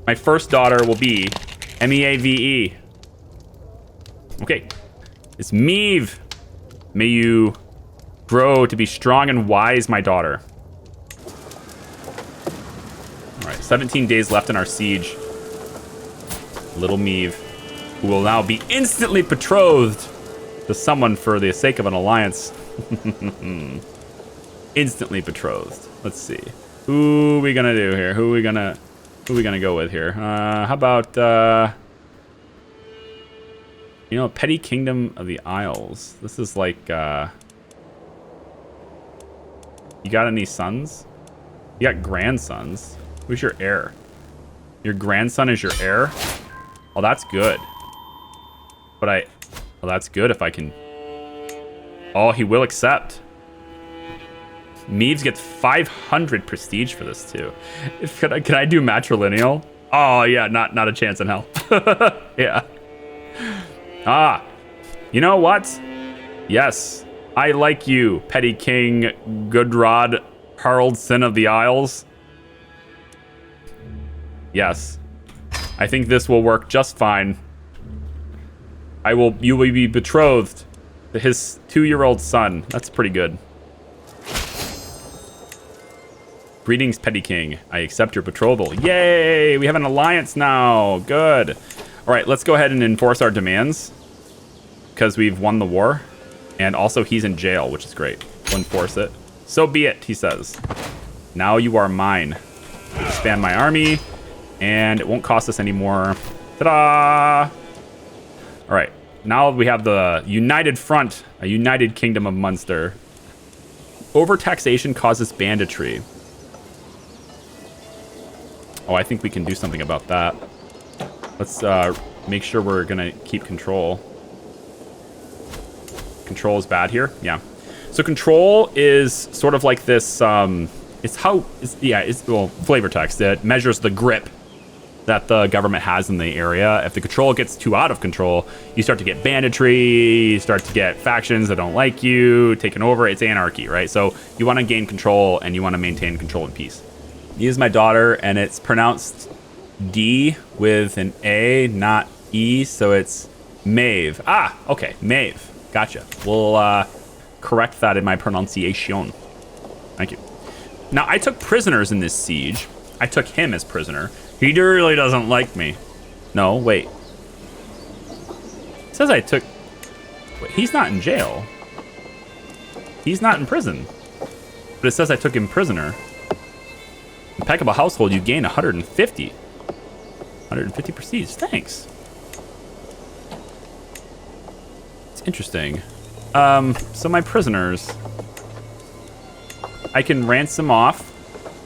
My first daughter will be Meave. Okay. It's Meave. May you grow to be strong and wise, my daughter. All right, 17 days left in our siege. Little Meave, who will now be instantly betrothed to someone for the sake of an alliance. Instantly betrothed. Let's see. Who are we gonna do here? Who are we gonna go with here? How about you know, Petty Kingdom of the Isles. This is like you got any sons? You got grandsons. Who's your heir? Your grandson is your heir? Oh, that's good. But well, that's good if I can. Oh, he will accept. Meaves gets 500 prestige for this too. Can I do matrilineal? Oh yeah, not a chance in hell. Yeah. Ah, you know what? Yes, I like you, Petty King Gudrod Haraldson of the Isles. Yes, I think this will work just fine. You will be betrothed to his 2-year-old son. That's pretty good. Greetings, Petty King. I accept your betrothal. Yay! We have an alliance now. Good. All right, let's go ahead and enforce our demands because we've won the war. And also, he's in jail, which is great. We'll enforce it. So be it, he says. Now you are mine. Expand my army, and it won't cost us any more. Ta-da! All right, now we have the United Front, a United Kingdom of Munster. Overtaxation causes banditry. Oh, I think we can do something about that. Let's make sure we're gonna keep control. Control is bad here, yeah. So control is sort of like this. It's flavor text. It measures the grip that the government has in the area. If the control gets too out of control, you start to get banditry. You start to get factions that don't like you taken over. It's anarchy, right? So you want to gain control and you want to maintain control and peace. He is my daughter, and it's pronounced D with an A, not E, so it's Maeve. Ah, okay, Maeve. Gotcha. We'll correct that in my pronunciation. Thank you. Now, I took prisoners in this siege. I took him as prisoner. He really doesn't like me. No, wait. It says I took... Wait, he's not in jail. He's not in prison. But it says I took him prisoner. Impeccable household, you gain 150. 150 prestige. Thanks. It's interesting. So my prisoners, I can ransom off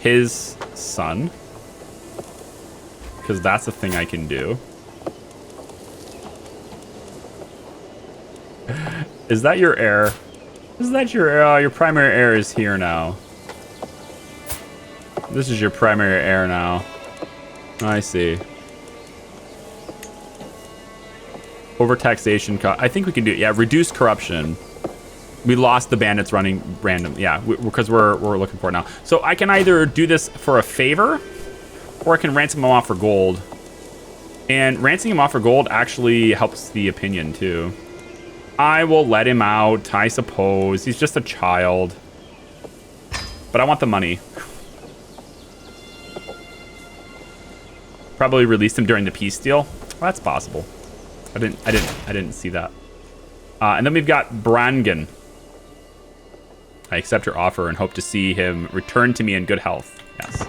his son, because that's a thing I can do. Is that your heir? Is that your heir? Oh, your primary heir is here now. This is your primary heir now. I see. Overtaxation. I think we can do it. Yeah, reduce corruption. We lost the bandits running random. Yeah, because we're looking for it now. So I can either do this for a favor, or I can ransom him off for gold. And ransoming him off for gold actually helps the opinion too. I will let him out, I suppose. He's just a child. But I want the money. Probably released him during the peace deal. Well, that's possible. I didn't see that. And then we've got Brangen. I accept your offer and hope to see him return to me in good health. Yes.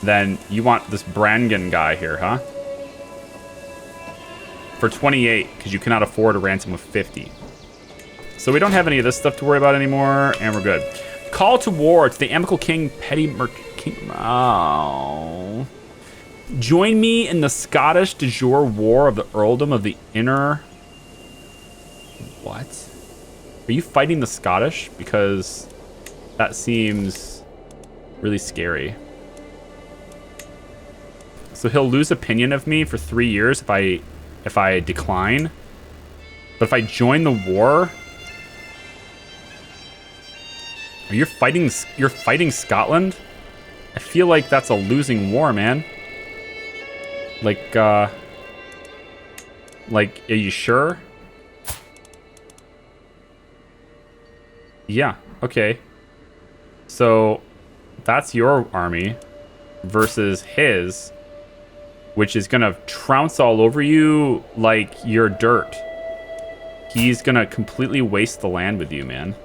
Then you want this Brangen guy here, huh? For 28, because you cannot afford a ransom of 50. So we don't have any of this stuff to worry about anymore, and we're good. Call to war to the Amicable King Petty King. Oh. Join me in the Scottish de jure war of the earldom of the inner... What? Are you fighting the Scottish? Because that seems really scary. So he'll lose opinion of me for 3 years if I decline. But if I join the war... You're fighting Scotland? I feel like that's a losing war, man. Like, are you sure? Yeah, okay. So, that's your army versus his, which is gonna trounce all over you like you're dirt. He's gonna completely waste the land with you, man.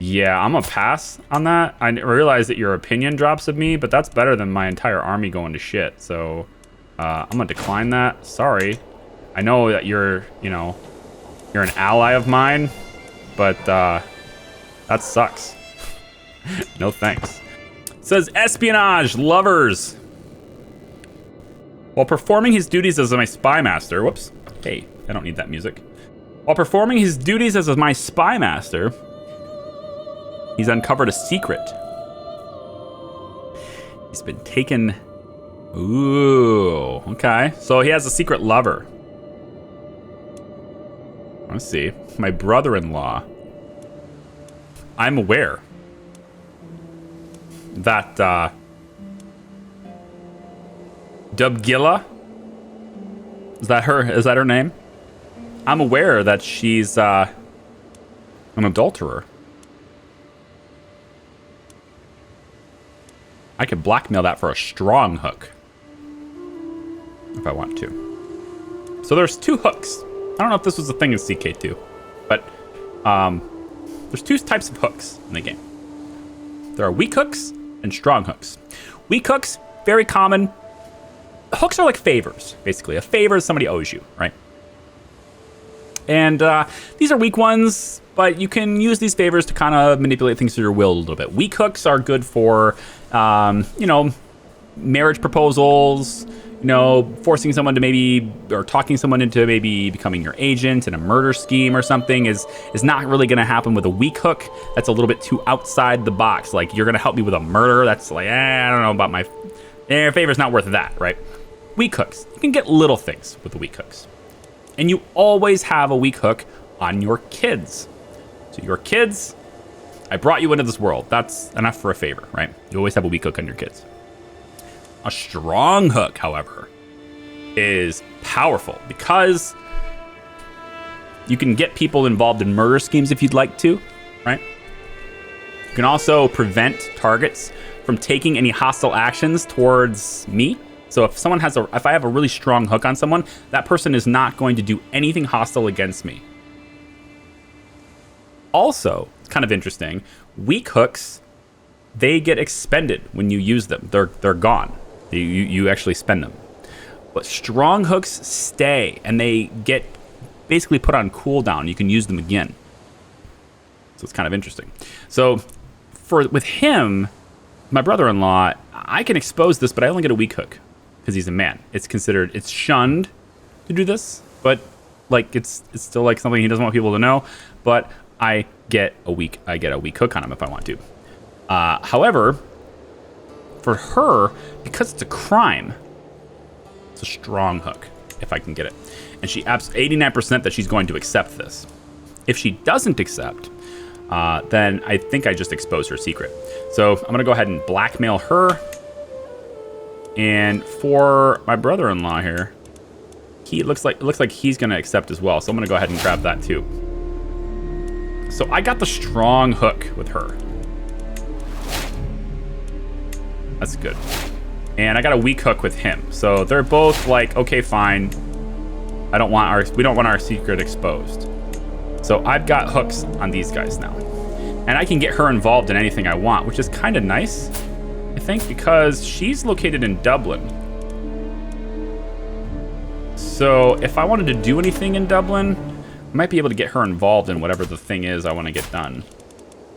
Yeah, I'm gonna pass on that. I realize that your opinion drops of me, but that's better than my entire army going to shit. So, I'm gonna decline that. Sorry. I know that you're an ally of mine, but, that sucks. No thanks. It says espionage, lovers. While performing his duties as my spy master, whoops. Hey, I don't need that music. While performing his duties as my spy master, he's uncovered a secret. He's been taken. Ooh, okay. So he has a secret lover. Let's see. My brother-in-law. I'm aware that Dubgilla, is that her name? I'm aware that she's an adulterer. I could blackmail that for a strong hook if I want to. So there's 2 hooks. I don't know if this was a thing in CK2, but there's 2 types of hooks in the game. There are weak hooks and strong hooks. Weak hooks, very common. Hooks are like favors, basically. A favor is somebody owes you, right? And these are weak ones, but you can use these favors to kind of manipulate things to your will a little bit. Weak hooks are good for, marriage proposals, forcing someone to maybe, or talking someone into maybe becoming your agent in a murder scheme or something is not really going to happen with a weak hook. That's a little bit too outside the box. Like, you're going to help me with a murder. That's like, I don't know about my favor's not worth that, right? Weak hooks. You can get little things with the weak hooks. And you always have a weak hook on your kids. So your kids, I brought you into this world. That's enough for a favor, right? You always have a weak hook on your kids. A strong hook, however, is powerful because you can get people involved in murder schemes if you'd like to, right? You can also prevent targets from taking any hostile actions towards me. So if I have a really strong hook on someone, that person is not going to do anything hostile against me. Also, it's kind of interesting, weak hooks, they get expended when you use them. They're gone. You actually spend them. But strong hooks stay, and they get basically put on cooldown. You can use them again. So it's kind of interesting. So with him, my brother-in-law, I can expose this, but I only get a weak hook because he's a man. It's shunned to do this, but like it's still like something he doesn't want people to know. But I get a weak hook on him if I want to. However, for her, because it's a crime, it's a strong hook if I can get it. And she 89% that she's going to accept this. If she doesn't accept, then I think I just exposed her secret. So I'm gonna go ahead and blackmail her. And for my brother-in-law here, it looks like he's gonna accept as well. So I'm gonna go ahead and grab that too. So I got the strong hook with her. That's good. And I got a weak hook with him. So they're both like, okay, fine. We don't want our secret exposed. So I've got hooks on these guys now. And I can get her involved in anything I want, which is kind of nice, I think, because she's located in Dublin. So if I wanted to do anything in Dublin, I might be able to get her involved in whatever the thing is I want to get done.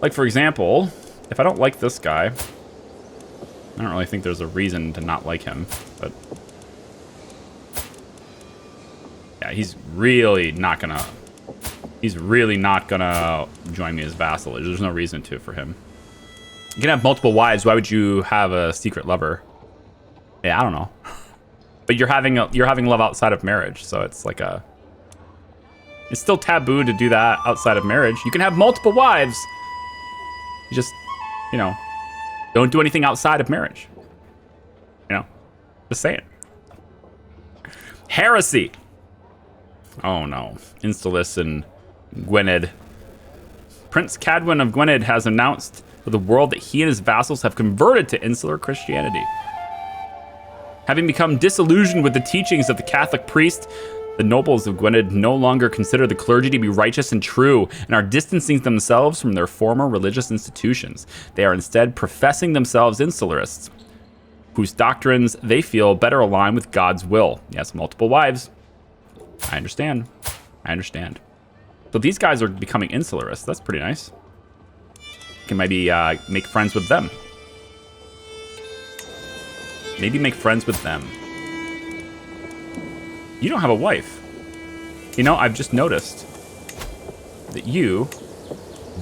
Like, for example, if I don't like this guy, I don't really think there's a reason to not like him, but yeah, he's really not gonna join me as vassalage. There's no reason to for him. You can have multiple wives. Why would you have a secret lover? Yeah, I don't know. But you're having love outside of marriage, so it's like it's still taboo to do that outside of marriage. You can have multiple wives. You just, Don't do anything outside of marriage. You know, just saying. Heresy. Oh no. Instalis and Gwynedd. Prince Cadwyn of Gwynedd has announced to the world that he and his vassals have converted to insular Christianity. Having become disillusioned with the teachings of the Catholic priest, the nobles of Gwynedd no longer consider the clergy to be righteous and true and are distancing themselves from their former religious institutions. They are instead professing themselves insularists, whose doctrines they feel better align with God's will. Yes, multiple wives. I understand. So these guys are becoming insularists. That's pretty nice. Can maybe make friends with them. Maybe make friends with them. You don't have a wife. You know, I've just noticed that you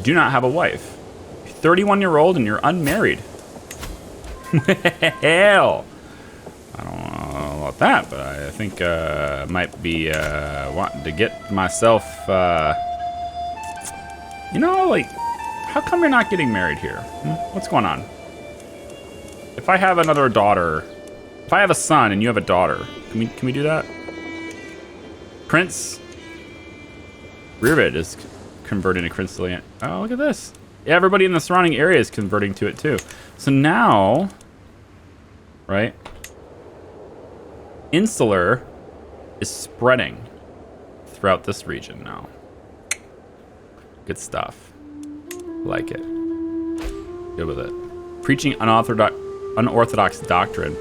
do not have a wife. You're 31-year-old and you're unmarried. Hell. I don't know about that, but I think I might be wanting to get myself, you know, like, how come you're not getting married here? What's going on? If I have another daughter, if I have a son and you have a daughter, can we do that? Prince Rearbid is converting to Christianity. Oh, look at this. Yeah, everybody in the surrounding area is converting to it too. So now, right? Insular is spreading throughout this region now. Good stuff. Like it. Good with it. Preaching unorthodox doctrine.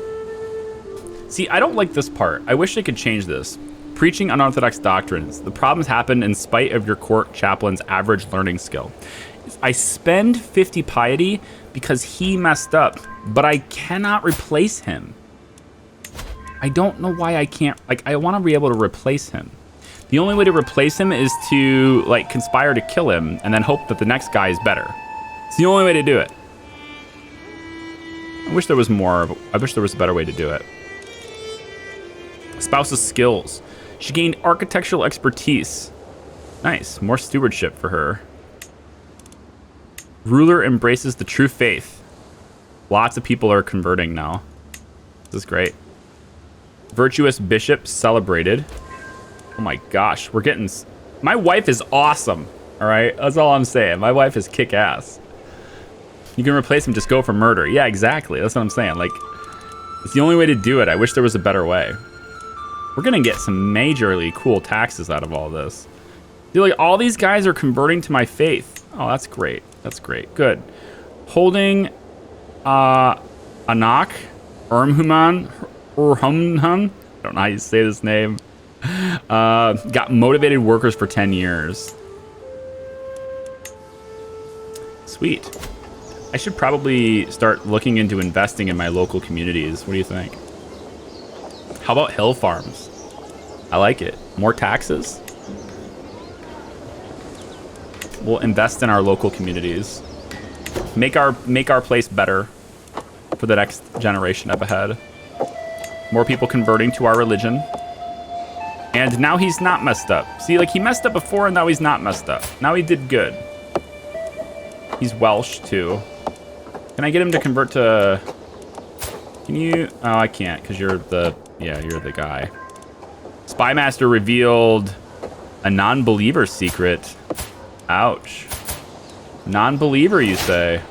See, I don't like this part. I wish they could change this. Preaching unorthodox doctrines. The problems happen in spite of your court chaplain's average learning skill. I spend 50 piety because he messed up, but I cannot replace him. I don't know why I can't. Like, I want to be able to replace him. The only way to replace him is to, like, conspire to kill him and then hope that the next guy is better. It's the only way to do it. I wish there was more. I wish there was a better way to do it. Spouse's skills. She gained architectural expertise. Nice. More stewardship for her. Ruler embraces the true faith. Lots of people are converting now. This is great. Virtuous bishop celebrated. Oh my gosh, we're getting... My wife is awesome, all right? That's all I'm saying. My wife is kick-ass. You can replace him, just go for murder. Yeah, exactly. That's what I'm saying. Like, it's the only way to do it. I wish there was a better way. We're gonna get some majorly cool taxes out of all this. Dude, like, all these guys are converting to my faith. Oh, that's great. That's great. Good. Holding Anak, Urmhuman, I don't know how you say this name. Got motivated workers for 10 years. Sweet. I should probably start looking into investing in my local communities. What do you think? How about hill farms? I like it. More taxes? We'll invest in our local communities. Make our place better for the next generation up ahead. More people converting to our religion. And now he's not messed up. See, like, he messed up before and now he's not messed up. Now he did good. He's Welsh too. Can I get him to convert to... Can you... Oh, I can't because you're the... Yeah, you're the guy. Spymaster revealed a non-believer secret. Ouch. Non-believer, you say?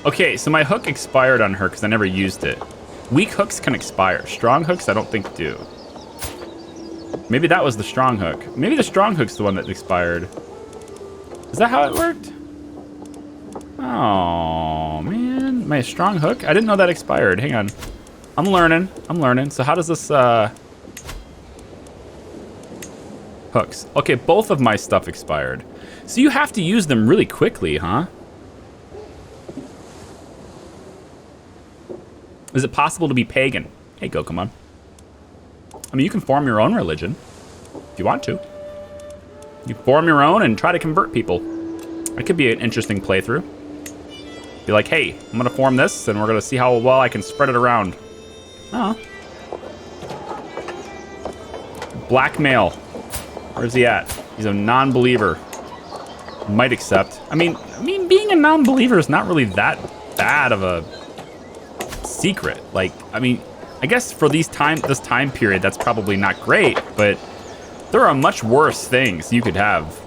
Okay, so my hook expired on her because I never used it. Weak hooks can expire. Strong hooks, I don't think do. Maybe that was the strong hook. Maybe the strong hook's the one that expired. Is that how it worked? Oh, man. My strong hook? I didn't know that expired. Hang on. I'm learning. So how does this, hooks. Okay, both of my stuff expired. So you have to use them really quickly, huh? Is it possible to be pagan? Hey, Gokomon. I mean, you can form your own religion if you want to. You form your own and try to convert people. It could be an interesting playthrough. Be like, hey, I'm gonna form this and we're gonna see how well I can spread it around. Oh. Blackmail. Where's he at? He's a non-believer. might accept. I mean, being a non-believer is not really that bad of a secret. Like, I mean, I guess for this time period, that's probably not great, but there are much worse things you could have.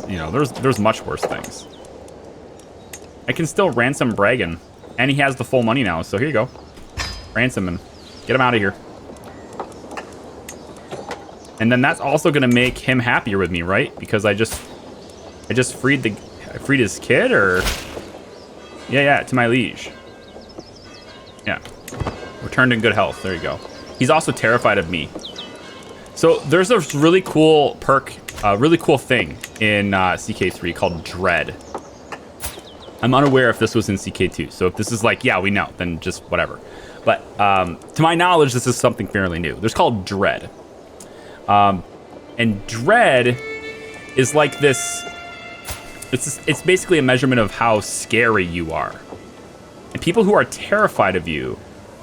You know, there's much worse things. I can still ransom Bragan, and he has the full money now, so here you go. Ransom him. Get him out of here. And then that's also going to make him happier with me, right? Because I just freed his kid, or... Yeah, to my liege. Yeah. Returned in good health. There you go. He's also terrified of me. So there's a really cool perk, really cool thing in CK3 called Dread. I'm unaware if this was in CK2. So if this is like, yeah, we know, then just whatever. But to my knowledge, this is something fairly new. There's called Dread. And Dread is like this... It's basically a measurement of how scary you are. And people who are terrified of you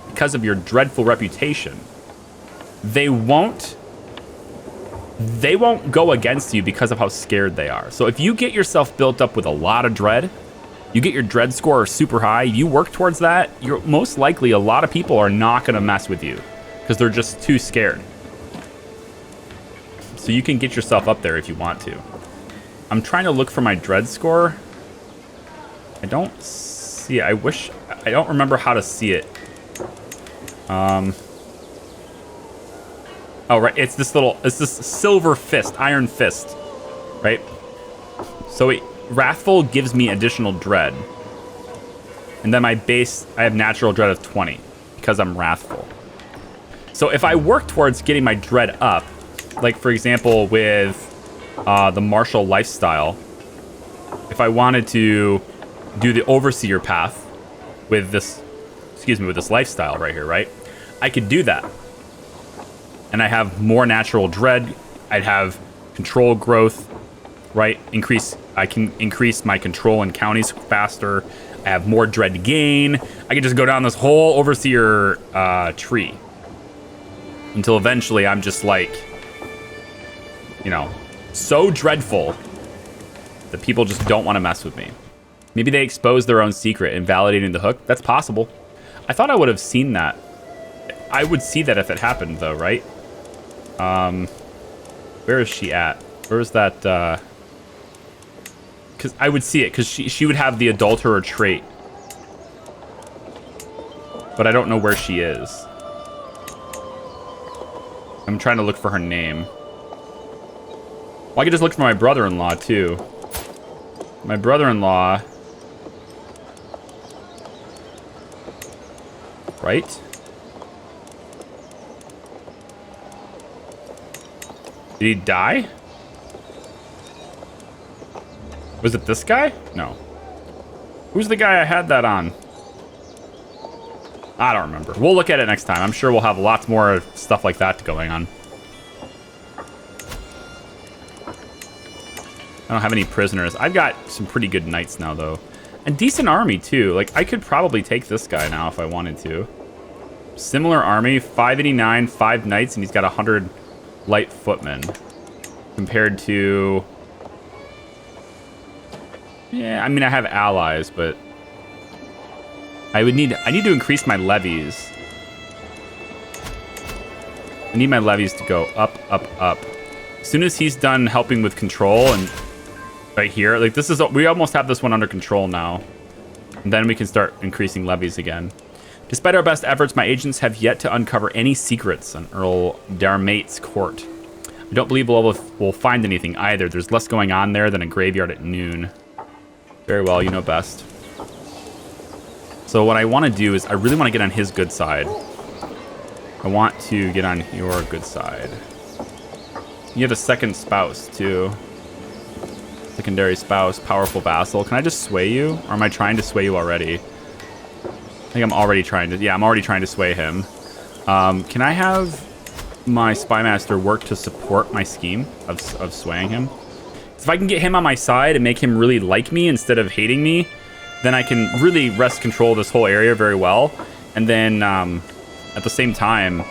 because of your dreadful reputation, they won't go against you because of how scared they are. So if you get yourself built up with a lot of dread, you get your dread score super high, you work towards that, you're most likely a lot of people are not going to mess with you because they're just too scared. So you can get yourself up there if you want to. I'm trying to look for my dread score. I don't see it. I don't remember how to see it. Oh, right. It's this silver fist, iron fist, right? So Wrathful gives me additional dread. And then my base, I have natural dread of 20 because I'm Wrathful. So if I work towards getting my dread up, like for example with the martial lifestyle, if I wanted to do the overseer path with this, with this lifestyle right here, right? I could do that. And I have more natural dread. I'd have control growth, right? I can increase my control in counties faster. I have more dread gain. I can just go down this whole overseer tree until eventually I'm just like, you know, so dreadful that people just don't want to mess with me. Maybe they expose their own secret, invalidating the hook. That's possible. I thought I would have seen that. I would see that if it happened, though, right? Where is she at? Where is that? Because I would see it, because she would have the adulterer trait. But I don't know where she is. I'm trying to look for her name. Well, I could just look for my brother-in-law, too. My brother-in-law... Right? Did he die? Was it this guy? No. Who's the guy I had that on? I don't remember. We'll look at it next time. I'm sure we'll have lots more stuff like that going on. I don't have any prisoners. I've got some pretty good knights now, though. And decent army, too. Like, I could probably take this guy now if I wanted to. Similar army, 589, 5 knights, and he's got 100 light footmen. Compared to... Yeah, I mean, I have allies, but... I need to increase my levies. I need my levies to go up, up, up. As soon as he's done helping with control and... Right here, like this is, we almost have this one under control now. And then we can start increasing levies again. Despite our best efforts, my agents have yet to uncover any secrets on Earl Darmate's court. I don't believe we'll find anything either. There's less going on there than a graveyard at noon. Very well, you know best. So what I want to do is I really want to get on his good side. I want to get on your good side. You have a second spouse, too. Secondary spouse, powerful vassal. Can I just sway you? Or am I trying to sway you already? I think I'm already trying to... Yeah, I'm already trying to sway him. Can I have my spymaster work to support my scheme of swaying him? If I can get him on my side and make him really like me instead of hating me, then I can really wrest control of this whole area very well. And then at the same time,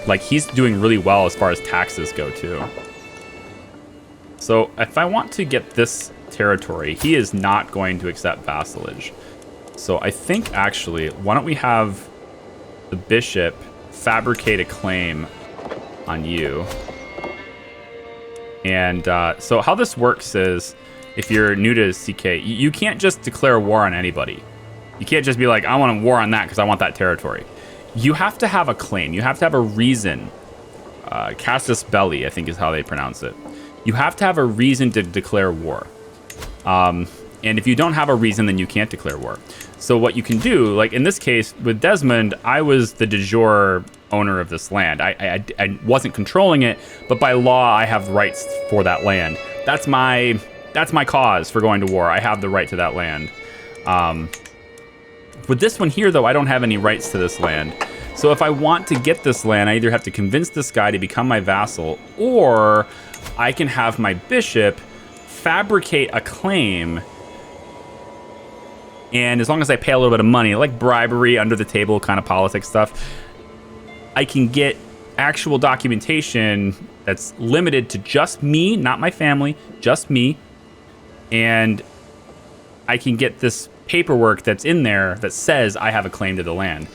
like he's doing really well as far as taxes go too. So if I want to get this territory, he is not going to accept vassalage. So I think, actually, why don't we have the bishop fabricate a claim on you. And so how this works is, if you're new to CK, you can't just declare war on anybody. You can't just be like, I want a war on that because I want that territory. You have to have a claim. You have to have a reason. Casus belli, I think is how they pronounce it. You have to have a reason to declare war. And if you don't have a reason, then you can't declare war. So what you can do, like in this case with Desmond, I was the de jure owner of this land. I wasn't controlling it, but by law, I have rights for that land. That's my cause for going to war. I have the right to that land. With this one here, though, I don't have any rights to this land. So if I want to get this land, I either have to convince this guy to become my vassal, or I can have my bishop fabricate a claim. And as long as I pay a little bit of money, like bribery, under the table kind of politics stuff, I can get actual documentation that's limited to just me, not my family, just me. And I can get this paperwork that's in there that says I have a claim to the land.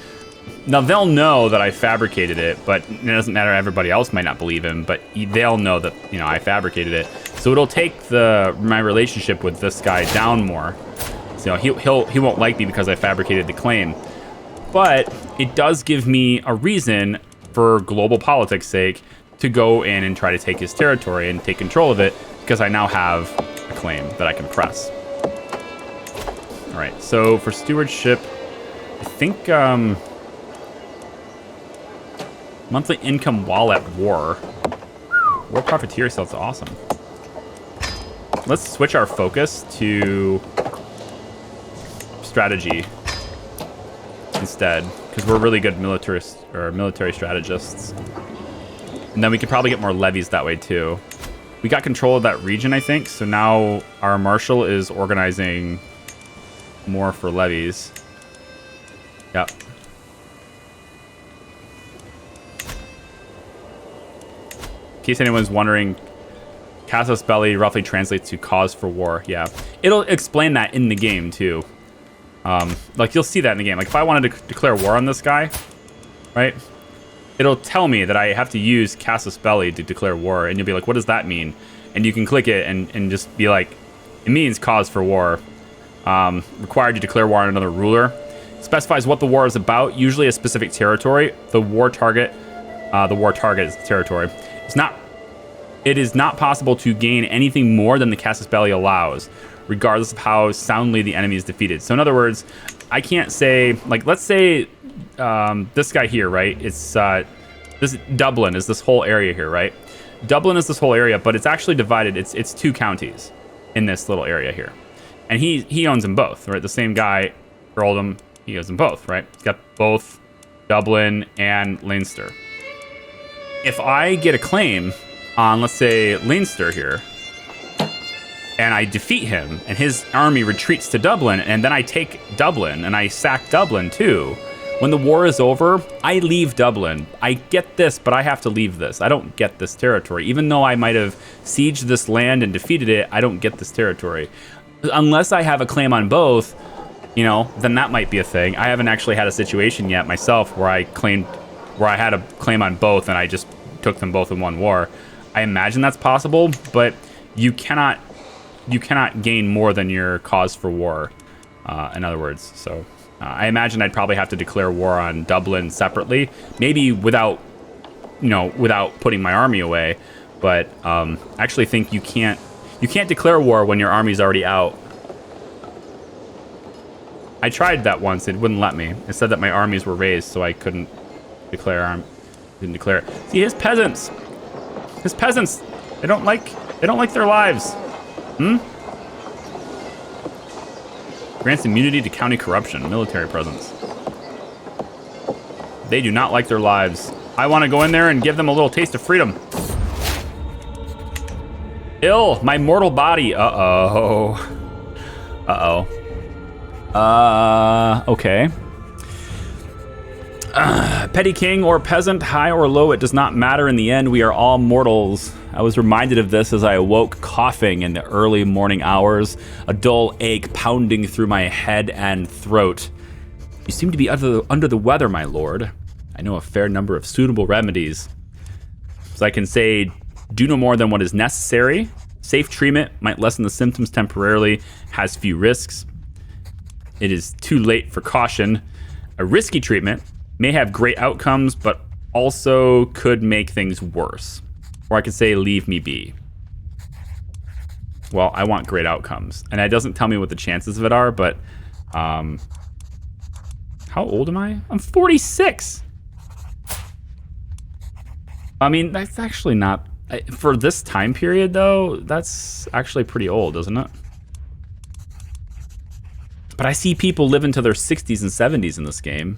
Now, they'll know that I fabricated it, but it doesn't matter. Everybody else might not believe him, but they'll know that, you know, I fabricated it. So it'll take my relationship with this guy down more. So he won't like me because I fabricated the claim. But it does give me a reason, for global politics' sake, to go in and try to take his territory and take control of it, because I now have a claim that I can press. All right, so for stewardship, I think monthly income while at war. War profiteer sounds awesome. Let's switch our focus to strategy instead, because we're really good military strategists. And then we could probably get more levies that way too. We got control of that region, I think, so now our marshal is organizing more for levies. Yep. In case anyone's wondering, casus belli roughly translates to cause for war. Yeah, it'll explain that in the game too. Like you'll see that in the game. Like if I wanted to declare war on this guy, right? It'll tell me that I have to use casus belli to declare war, and you'll be like, what does that mean? And you can click it and just be like, it means cause for war. Required to declare war on another ruler. Specifies what the war is about, usually a specific territory. The war target is the territory. It is not possible to gain anything more than the casus belli allows, regardless of how soundly the enemy is defeated. So in other words, I can't say, like, let's say this guy here, right? It's this Dublin is this whole area here, right? Dublin is this whole area, but it's actually divided. It's 2 counties in this little area here, and he owns them both, right? The same guy, Earldom, he owns them both, right? He's got both Dublin and Leinster. If I get a claim on, let's say, Leinster here, and I defeat him, and his army retreats to Dublin, and then I take Dublin, and I sack Dublin too, when the war is over, I leave Dublin. I get this, but I have to leave this. I don't get this territory. Even though I might have sieged this land and defeated it, I don't get this territory. Unless I have a claim on both, you know, then that might be a thing. I haven't actually had a situation yet myself where I had a claim on both and I just took them both in one war. I imagine that's possible, but you cannot gain more than your cause for war, in other words. So I imagine I'd probably have to declare war on Dublin separately, maybe without putting my army away. But I actually think you can't declare war when your army's already out. I tried that once; it wouldn't let me. It said that my armies were raised, so I couldn't declare. Didn't declare it. See, his peasants, they don't like their lives. Grants immunity to county corruption, military presence. They do not like their lives. I want to go in there and give them a little taste of freedom. Ill, my mortal body. Okay. Petty king or peasant, high or low, it does not matter. In the end, we are all mortals. I was reminded of this as I awoke coughing in the early morning hours, a dull ache pounding through my head and throat. You seem to be under the weather, my lord. I know a fair number of suitable remedies. So I can say, do no more than what is necessary. Safe treatment might lessen the symptoms temporarily, has few risks. It is too late for caution. A risky treatment may have great outcomes, but also could make things worse. Or I could say, leave me be. Well, I want great outcomes. And it doesn't tell me what the chances of it are, but how old am I? I'm 46. I mean, that's actually not, for this time period though, that's actually pretty old, isn't it? But I see people live into their 60s and 70s in this game.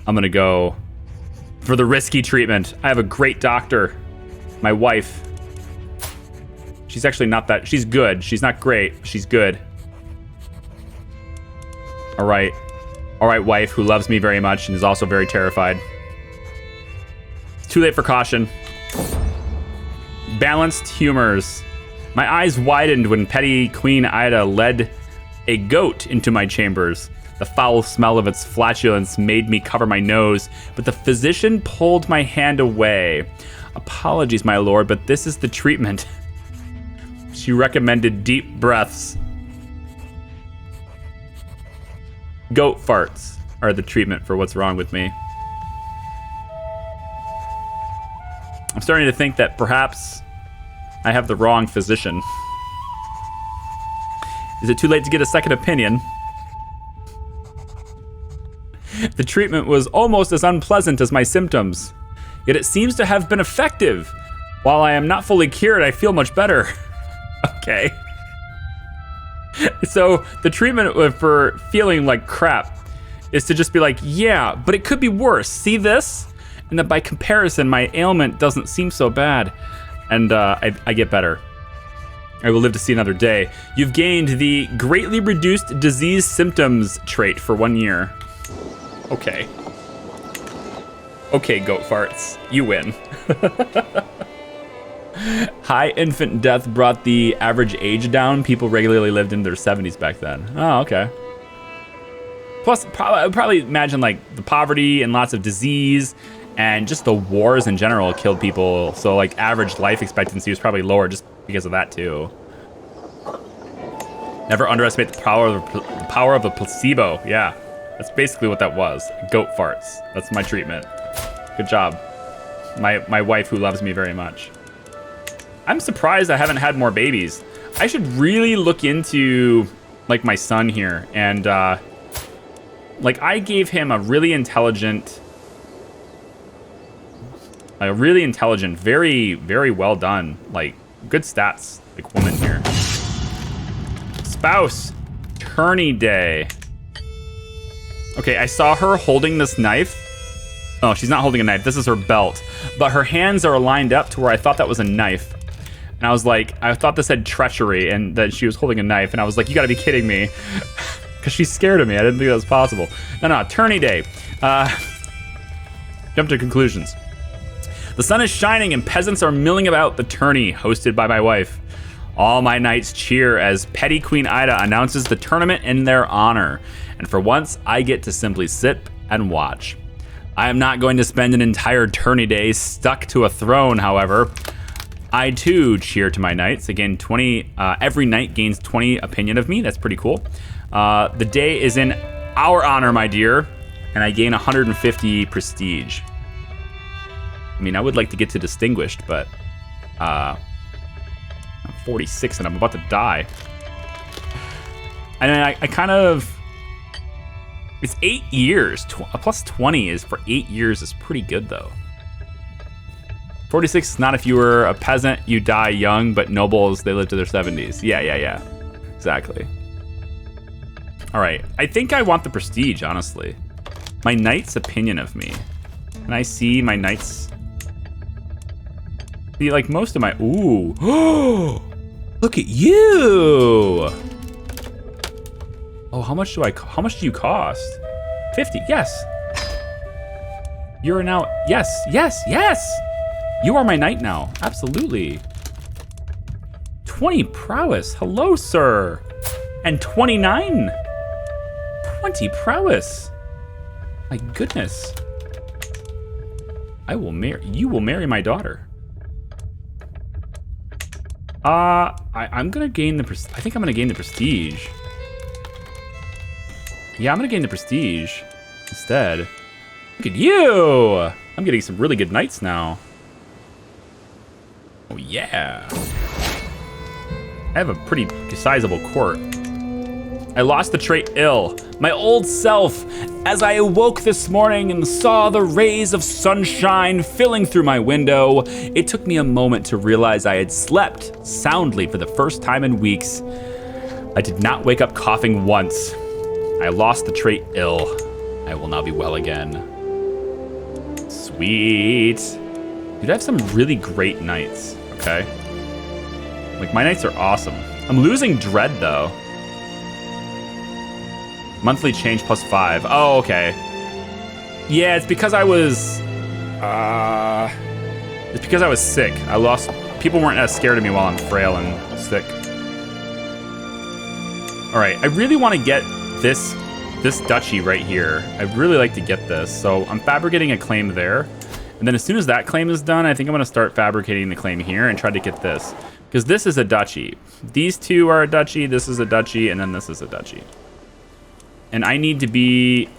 I'm gonna go for the risky treatment. I have a great doctor, my wife. She's actually not that, she's good. She's not great, she's good. All right, wife, who loves me very much and is also very terrified. It's too late for caution. Balanced humors. My eyes widened when petty Queen Ida led a goat into my chambers. The foul smell of its flatulence made me cover my nose, but the physician pulled my hand away. Apologies, my lord, but this is the treatment. She recommended deep breaths. Goat farts are the treatment for what's wrong with me. I'm starting to think that perhaps I have the wrong physician. Is it too late to get a second opinion? The treatment was almost as unpleasant as my symptoms, yet it seems to have been effective. While I am not fully cured, I feel much better. Okay. So the treatment for feeling like crap is to just be like, yeah, but it could be worse. See this? And then by comparison, my ailment doesn't seem so bad. And I get better. I will live to see another day. You've gained the greatly reduced disease symptoms trait for 1 year. Okay. Okay, goat farts. You win. High infant death brought the average age down. People regularly lived in their 70s back then. Oh, okay. Plus, I would probably imagine like the poverty and lots of disease and just the wars in general killed people. So like average life expectancy was probably lower just because of that too. Never underestimate the power of a placebo. Yeah, that's basically what that was. Goat farts. That's my treatment. Good job. My wife who loves me very much. I'm surprised I haven't had more babies. I should really look into like my son here and like I gave him a really intelligent, very, very well done, like good stats, like woman here. Spouse, tourney day. Okay, I saw her holding this knife. Oh, she's not holding a knife, this is her belt. But her hands are lined up to where I thought that was a knife. And I was like, I thought this had treachery and that she was holding a knife. And I was like, you gotta be kidding me. Because she's scared of me, I didn't think that was possible. No, tourney day. Jump to conclusions. The sun is shining and peasants are milling about the tourney hosted by my wife. All my knights cheer as petty Queen Ida announces the tournament in their honor. And for once, I get to simply sit and watch. I am not going to spend an entire tourney day stuck to a throne, however. I too cheer to my knights. Again, 20. Every knight gains 20 opinion of me. That's pretty cool. The day is in our honor, my dear, and I gain 150 prestige. I mean, I would like to get to distinguished, but I'm 46 and I'm about to die. And I kind of, it's 8 years. Plus 20 is for 8 years is pretty good though. 46 is not if you were a peasant, you die young, but nobles, they live to their 70s. Yeah. Exactly. All right, I think I want the prestige, honestly. My knight's opinion of me. Can I see my knight's? See, like most of my, ooh. Look at you. Oh, how much do you cost? 50. Yes. You're now. Yes. Yes. Yes. You are my knight now. Absolutely. 20 prowess. Hello, sir. And 29. 20 prowess. My goodness. You will marry my daughter. I'm gonna gain the I think I'm gonna gain the prestige. Yeah, I'm gonna gain the prestige instead. Look at you! I'm getting some really good knights now. Oh yeah. I have a pretty sizable court. I lost the trait ill, my old self, as I awoke this morning and saw the rays of sunshine filling through my window. It took me a moment to realize I had slept soundly for the first time in weeks. I did not wake up coughing once. I lost the trait ill. I will now be well again. Sweet. Dude, I have some really great knights, okay? Like, my knights are awesome. I'm losing dread, though. Monthly change +5. Oh, okay. Yeah, it's because I was... sick. I lost... People weren't as scared of me while I'm frail and sick. All right, I really want to get this duchy right here. I'd really like to get this. So I'm fabricating a claim there. And then as soon as that claim is done, I think I'm going to start fabricating the claim here and try to get this. Because this is a duchy. These two are a duchy, this is a duchy, and then this is a duchy. And I need to be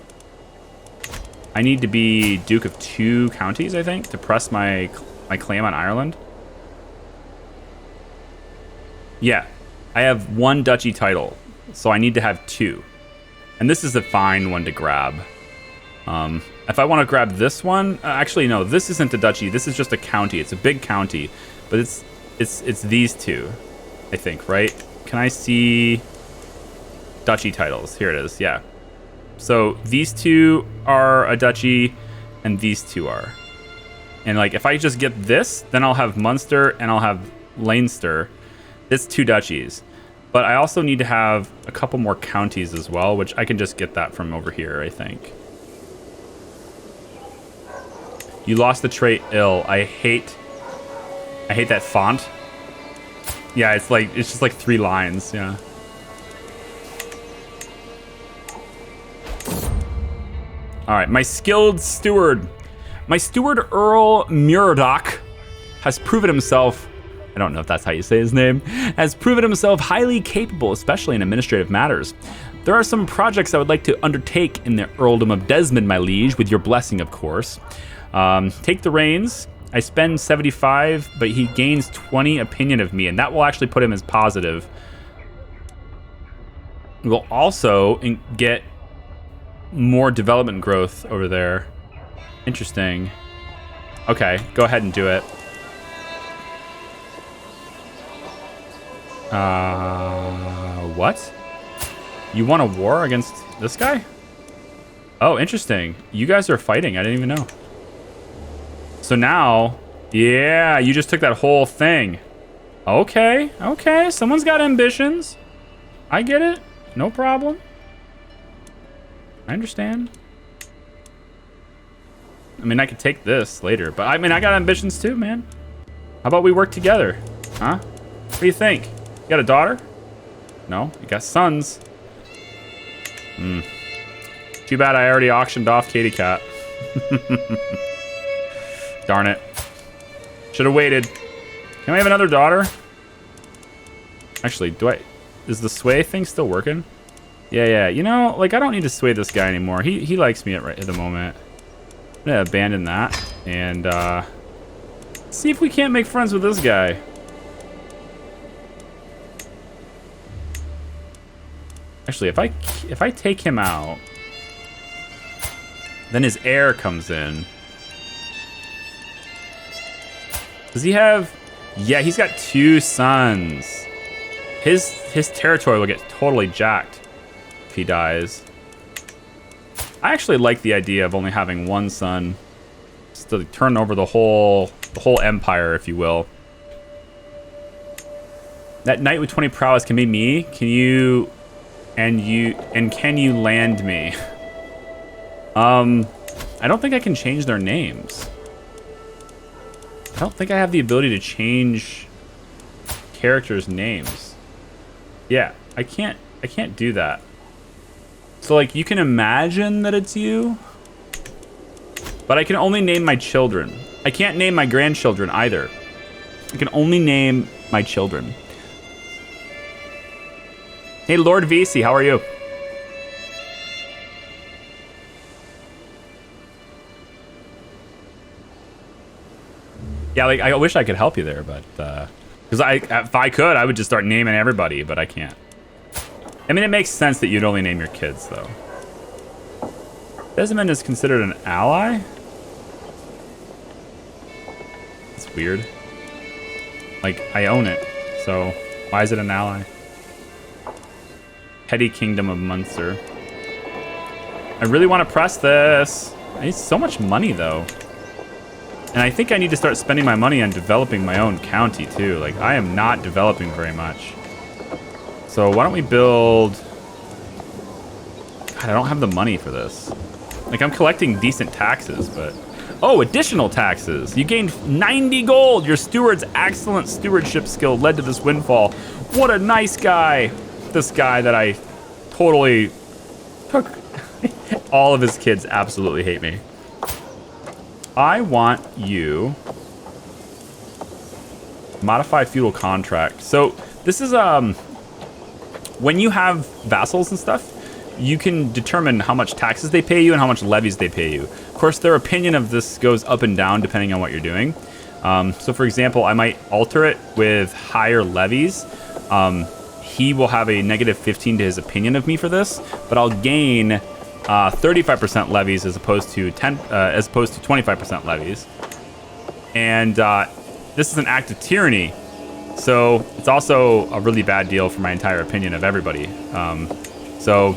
Duke of 2 counties, I think, to press my claim on Ireland. Yeah, I have 1 duchy title, so I need to have 2. And this is a fine one to grab. If I want to grab this one, actually no, this isn't a duchy. This is just a county. It's a big county, but it's these two, I think, right? Can I see duchy titles? Here it is. Yeah. So these two are a duchy, and these two are. And like, if I just get this, then I'll have Munster and I'll have Leinster. It's 2 duchies. But I also need to have a couple more counties as well, which I can just get that from over here, I think. You lost the trait ill. I hate that font. Yeah, it's just like 3 lines, yeah. All right, my skilled steward. My steward Earl Murdoch has proven himself, I don't know if that's how you say his name, has proven himself highly capable, especially in administrative matters. There are some projects I would like to undertake in the Earldom of Desmond, my liege, with your blessing, of course. Take the reins. I spend 75, but he gains 20 opinion of me, and that will actually put him as positive. We'll also get more development growth over there. Interesting. Okay, go ahead and do it. What? You won a war against this guy? Oh, interesting. You guys are fighting. I didn't even know. So now, yeah, you just took that whole thing. Okay, okay. Someone's got ambitions. I get it. No problem. I understand. I mean, I could take this later, but I mean, I got ambitions too, man. How about we work together? Huh? What do you think? You got a daughter? No? You got sons? Too bad I already auctioned off Katie Cat. Darn it. Should have waited. Can we have another daughter? Actually, is the sway thing still working? Yeah. You know, like, I don't need to sway this guy anymore. He likes me at the moment. I'm gonna abandon that and see if we can't make friends with this guy. Actually, if I take him out, then his heir comes in. Does he have? Yeah, he's got 2 sons. His territory will get totally jacked if he dies. I actually like the idea of only having 1 son, just to turn over the whole empire, if you will. That knight with 20 prowess can be me. Can you land me? I don't think I can change their names. I don't think I have the ability to change characters' names. Yeah, I can't do that. So like you can imagine that it's you, but I can only name my children. I can't name my grandchildren either. I can only name my children. Hey, Lord VC, how are you? Yeah, like I wish I could help you there, but because if I could, I would just start naming everybody, but I can't. I mean, it makes sense that you'd only name your kids, though. Desmond is considered an ally? It's weird. Like, I own it, so why is it an ally? Petty Kingdom of Munster. I really want to press this. I need so much money, though. And I think I need to start spending my money on developing my own county, too. Like, I am not developing very much. So why don't we build... God, I don't have the money for this. Like, I'm collecting decent taxes, but... Oh, additional taxes. You gained 90 gold. Your steward's excellent stewardship skill led to this windfall. What a nice guy. This guy that I totally took. All of his kids absolutely hate me. I want you... Modify feudal contract. So this is... When you have vassals and stuff, you can determine how much taxes they pay you and how much levies they pay you. Of course, their opinion of this goes up and down depending on what you're doing. So for example, I might alter it with higher levies. He will have a negative 15 to his opinion of me for this, but I'll gain 35% levies as opposed to 25% levies. And this is an act of tyranny. So it's also a really bad deal for my entire opinion of everybody. So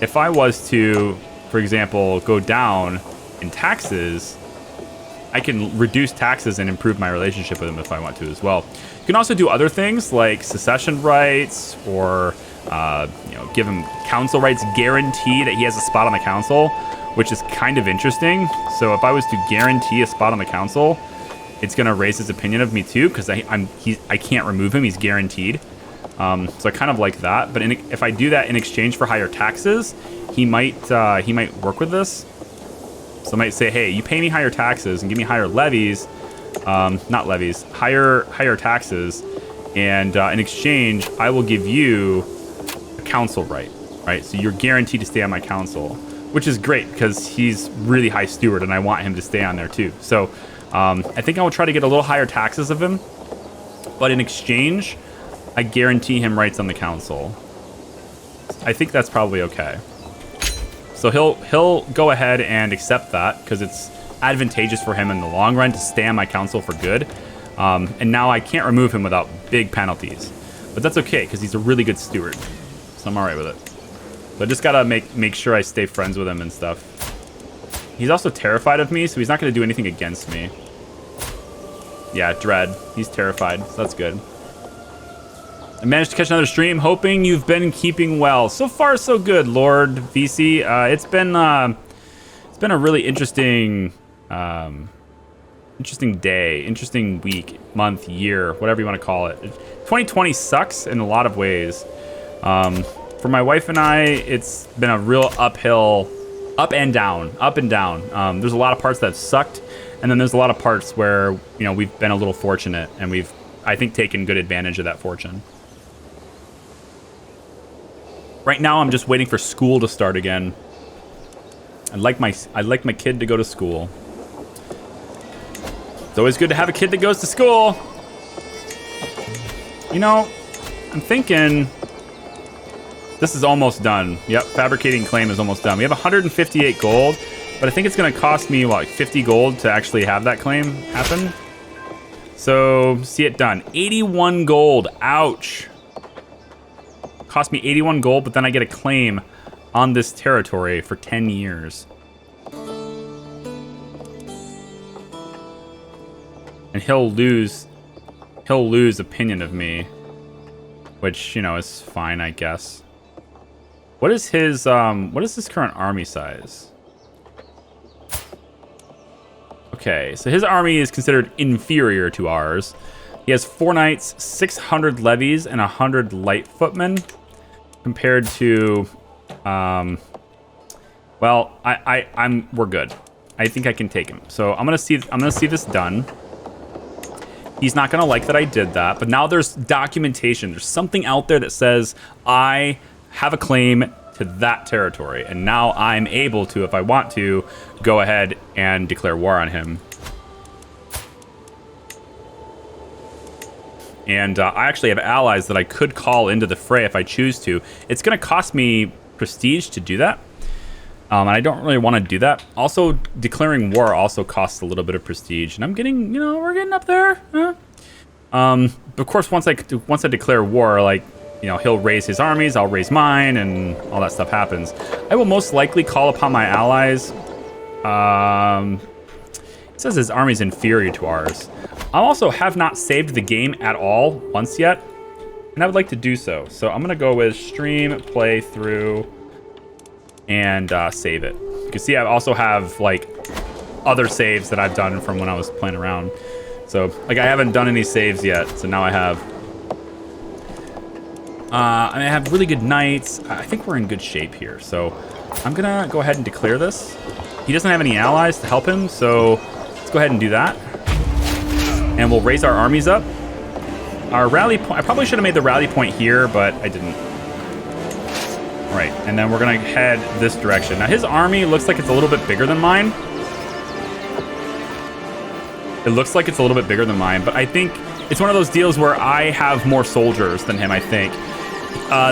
if I was to, for example, go down in taxes, I can reduce taxes and improve my relationship with him if I want to as well. You can also do other things like secession rights or give him council rights, guarantee that he has a spot on the council, which is kind of interesting. So if I was to guarantee a spot on the council, it's going to raise his opinion of me too, because I can't remove him. He's guaranteed. So I kind of like that. But if I do that in exchange for higher taxes, he might work with this. So I might say, hey, you pay me higher taxes and give me higher levies, not levies, higher taxes, and in exchange, I will give you a council right? So you're guaranteed to stay on my council, which is great because he's really high steward, and I want him to stay on there too. So I think I will try to get a little higher taxes of him, but in exchange, I guarantee him rights on the council. I think that's probably okay. So he'll go ahead and accept that because it's advantageous for him in the long run to stay on my council for good. And now I can't remove him without big penalties. But that's okay because he's a really good steward. So I'm all right with it. So I just got to make sure I stay friends with him and stuff. He's also terrified of me, so he's not going to do anything against me. Yeah, Dread. He's terrified, so that's good. I managed to catch another stream, hoping you've been keeping well. So far, so good, Lord VC. It's been a really interesting day, interesting week, month, year, whatever you want to call it. 2020 sucks in a lot of ways. For my wife and I, it's been a real uphill, up and down. There's a lot of parts that sucked, and then there's a lot of parts where we've been a little fortunate, and we've, I think, taken good advantage of that fortune. Right now, I'm just waiting for school to start again. I'd like my kid to go to school. It's always good to have a kid that goes to school. I'm thinking this is almost done. Yep, fabricating claim is almost done. We have 158 gold, but I think it's going to cost me, like 50 gold to actually have that claim happen. So, see it done. 81 gold. Ouch. Cost me 81 gold, but then I get a claim on this territory for 10 years. And he'll lose opinion of me, which, is fine, I guess. What is his current army size? Okay, so his army is considered inferior to ours. He has 4 knights, 600 levies, and 100 light footmen, compared to, well, we're good. I think I can take him. So I'm gonna see this done. He's not gonna like that I did that, but now there's documentation. There's something out there that says I have a claim to that territory, and now I'm able to, if I want to, go ahead and declare war on him. And I actually have allies that I could call into the fray if I choose to. It's going to cost me prestige to do that. And I don't really want to do that. Also, declaring war also costs a little bit of prestige. And I'm getting, we're getting up there. But of course, once I declare war, like, he'll raise his armies, I'll raise mine, and all that stuff happens. I will most likely call upon my allies. It says his army is inferior to ours. I also have not saved the game at all once yet, and I would like to do so. So I'm gonna go with stream, playthrough, and save it. You can see I also have like other saves that I've done from when I was playing around. So like I haven't done any saves yet, so now I have. I have really good knights. I think we're in good shape here. So I'm gonna go ahead and declare this. He doesn't have any allies to help him, so let's go ahead and do that. And we'll raise our armies up. Our rally point, I probably should have made the rally point here, but I didn't. All right, and then we're gonna head this direction. Now his army looks like it's a little bit bigger than mine. It looks like it's a little bit bigger than mine, but I think it's one of those deals where I have more soldiers than him, I think.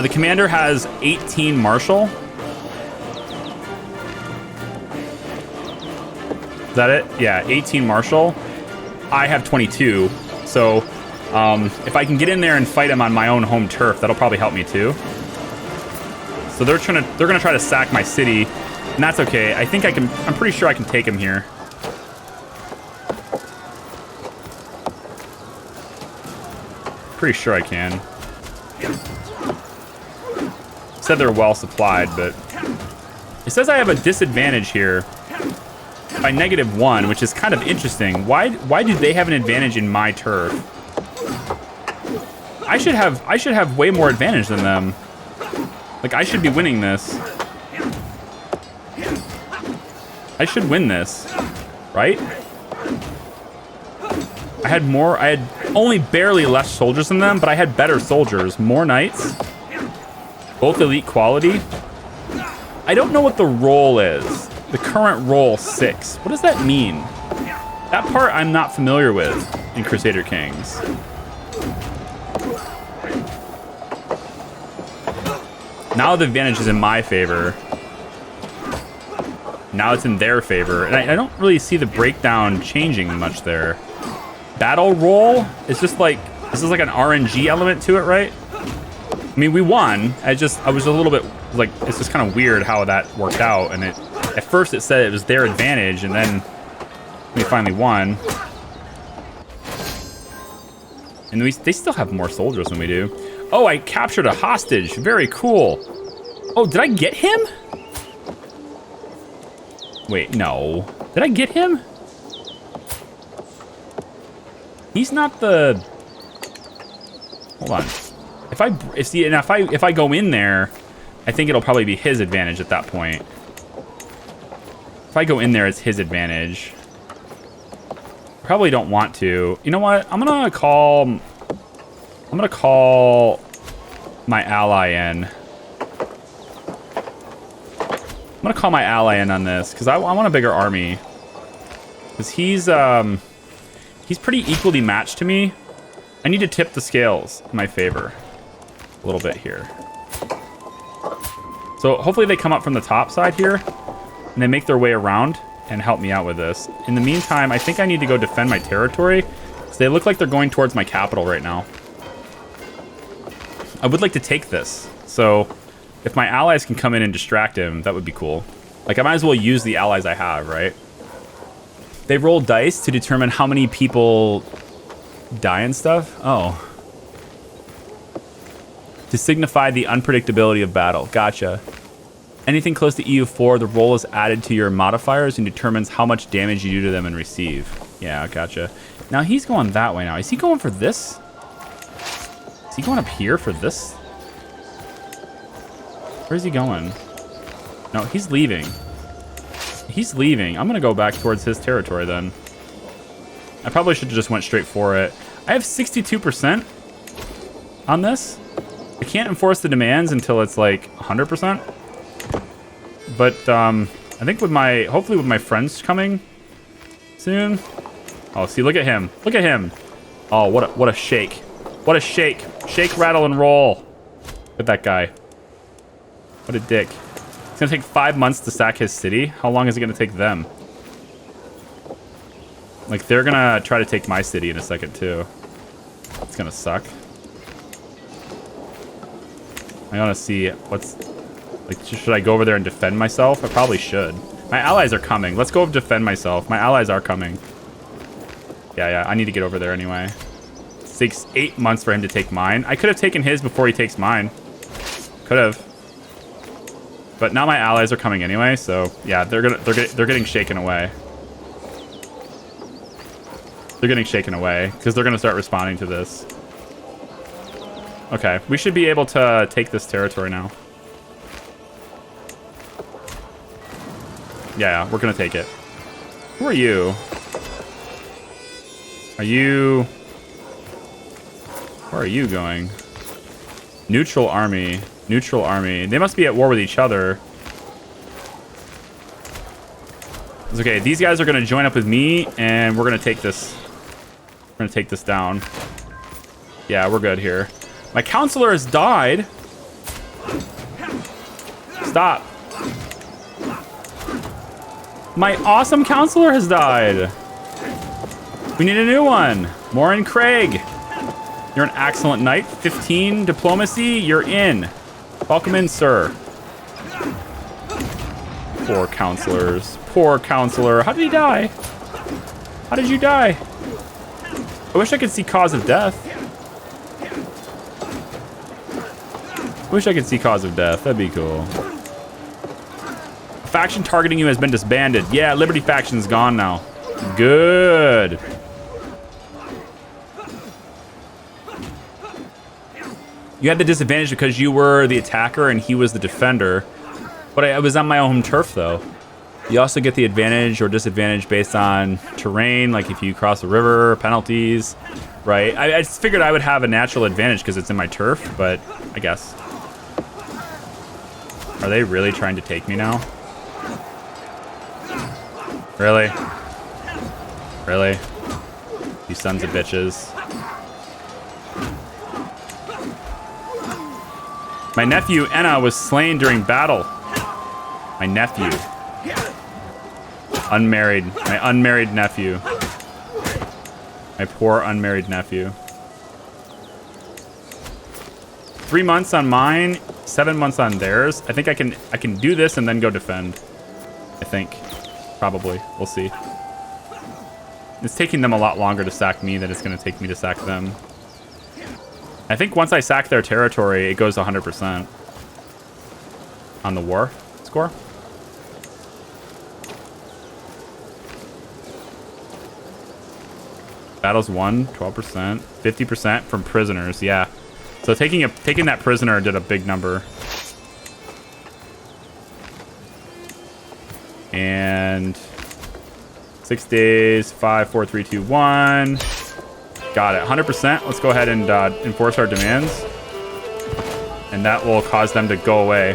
The commander has 18 martial. Is that it? Yeah, 18 martial. I have 22. So if I can get in there and fight him on my own home turf, that'll probably help me too. So they're gonna try to sack my city, and that's okay. I think I'm pretty sure I can take him here. Pretty sure I can. Said they're well supplied, but it says I have a disadvantage here by -1, which is kind of interesting. Why do they have an advantage in my turf? I should have way more advantage than them. Like I should be winning this. I should win this, right? I had only barely less soldiers than them, but I had better soldiers, more knights, both elite quality. I don't know what the roll is. The current roll 6. What does that mean? That part I'm not familiar with in Crusader Kings. Now the advantage is in my favor. Now it's in their favor. And I don't really see the breakdown changing much there. Battle roll is just like, this is like an RNG element to it, right? I mean, we won. I was a little bit like, it's just kind of weird how that worked out. And at first it said it was their advantage, and then we finally won. And they still have more soldiers than we do. Oh, I captured a hostage. Very cool. Oh, did I get him? Wait, no. Did I get him? He's not the. Hold on. If I go in there, I think it'll probably be his advantage at that point. If I go in there, it's his advantage. Probably don't want to. You know what? I'm gonna call my ally in. I'm gonna call my ally in on this because I want a bigger army. Because he's pretty equally matched to me. I need to tip the scales in my favor a little bit here. So hopefully they come up from the top side here and they make their way around and help me out with this. In the meantime, I think I need to go defend my territory. So they look like they're going towards my capital right now. I would like to take this. So if my allies can come in and distract him, that would be cool. Like I might as well use the allies I have, right? They roll dice to determine how many people die and stuff. Oh. To signify the unpredictability of battle. Gotcha. Anything close to EU4, the roll is added to your modifiers and determines how much damage you do to them and receive. Yeah, gotcha. Now he's going that way now. Is he going for this? Is he going up here for this? Where's he going? No, he's leaving. He's leaving. I'm going to go back towards his territory then. I probably should have just went straight for it. I have 62% on this. I can't enforce the demands until it's like 100%. But I think with my, hopefully with my friends coming soon. Oh, see, look at him. Look at him. Oh, what a shake. What a shake. Shake, rattle, and roll. Look at that guy. What a dick. It's going to take 5 months to sack his city. How long is it going to take them? Like, they're going to try to take my city in a second, too. It's going to suck. I want to see what's... Like, should I go over there and defend myself? I probably should. My allies are coming. Let's go defend myself. My allies are coming. Yeah, I need to get over there anyway. It takes 8 months for him to take mine. I could have taken his before he takes mine. Could have. But now my allies are coming anyway, so yeah, they're getting shaken away. They're getting shaken away because they're gonna start responding to this. Okay, we should be able to take this territory now. Yeah, we're gonna take it. Who are you? Are you... Where are you going? Neutral army. Neutral army. They must be at war with each other. It's okay. These guys are going to join up with me, and we're going to take this. We're going to take this down. Yeah, we're good here. My counselor has died. Stop. My awesome counselor has died. We need a new one. Morin Craig. You're an excellent knight. 15 diplomacy. You're in. Welcome in, sir. Poor counselors. Poor counselor. How did he die? How did you die? I wish I could see cause of death. I wish I could see cause of death. That'd be cool. A faction targeting you has been disbanded. Yeah, Liberty faction's gone now. Good. You had the disadvantage because you were the attacker and he was the defender. But I was on my own turf, though. You also get the advantage or disadvantage based on terrain, like if you cross a river, penalties, right? I just figured I would have a natural advantage because it's in my turf, but I guess. Are they really trying to take me now? Really? Really? You sons of bitches. My nephew, Enna, was slain during battle. My nephew. Unmarried. My unmarried nephew. My poor unmarried nephew. 3 months on mine, 7 months on theirs. I think I can do this and then go defend. I think. Probably. We'll see. It's taking them a lot longer to sack me than it's going to take me to sack them. I think once I sack their territory, it goes 100% on the war score. Battles won, 12%, 50% from prisoners. Yeah, so taking that prisoner did a big number. And 6 days, 5, 4, 3, 2, 1. Got it, 100%. Let's go ahead and enforce our demands. And that will cause them to go away.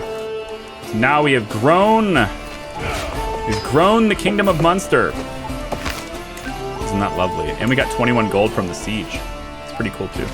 So now we have grown. We've grown the Kingdom of Munster. Isn't that lovely? And we got 21 gold from the siege. It's pretty cool too.